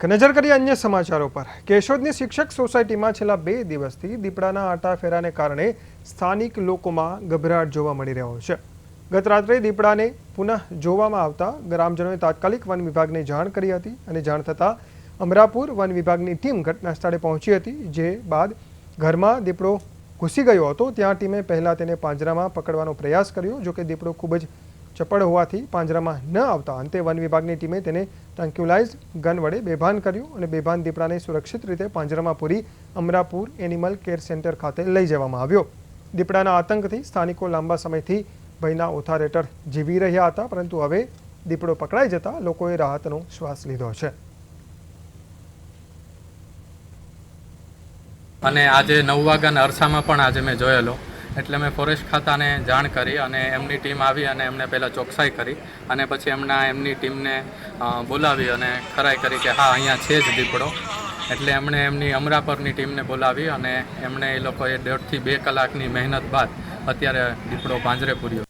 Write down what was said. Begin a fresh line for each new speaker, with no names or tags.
નજર કરીએ અન્ય સમાચારો પર। કેશોદની શિક્ષક સોસાયટીમાં છેલ્લા 2 દિવસથી દીપડાના આટાફેરાને કારણે સ્થાનિક લોકોમાં ગભરાટ જોવા મળી રહ્યો છે। ગત રાત્રે દીપડાને પુનઃ જોવામાં આવતા ગ્રામજનોએ તાત્કાલિક વન વિભાગને જાણ કરી હતી અને જાણ થતાં અમરાપુર વન વિભાગની ટીમ ઘટના સ્થળે પહોંચી હતી। જે બાદ ઘરમાં દીપડો ઘૂસી ગયો હતો। ત્યાં ટીમે પહેલા તેને પાંજરામાં પકડવાનો પ્રયાસ કર્યો, જો કે દીપડો ખૂબ જ ચપળ હોવાથી પાંજરામાં ન આવતા અંતે વન વિભાગની ટીમે તેને ટ્રાન્ક્યુલાઇઝ ગન વડે બેભાન કર્યું અને બેભાન દીપડાને સુરક્ષિત રીતે પાંજરામાં પૂરી અમરાપુર એનિમલ કેર સેન્ટર ખાતે લઈ જવામાં આવ્યો। દીપડાના આતંકથી સ્થાનિકો લાંબા સમયથી ભયના ઓથાર હેઠળ જીવી રહ્યા હતા, પરંતુ હવે દીપડો પકડાઈ જતા લોકોએ રાહતનો શ્વાસ લીધો છે।
અને આજે 9 વાગ્યાના અરસામાં પણ આજે મેં જોયેલો, એટલે મેં ફોરેસ્ટ ખાતાને જાણ કરી અને એમની ટીમ આવી અને એમને પહેલાં ચોકસાઈ કરી અને પછી એમની ટીમને બોલાવી અને ખરાઈ કરી કે હા અહીંયા છે જ દીપડો। એટલે એમણે એમની અમરાપરની ટીમને બોલાવી અને એમણે એ લોકોએ 1.5 થી 2 કલાકની મહેનત બાદ અત્યારે દીપડો પાંજરે પૂર્યો।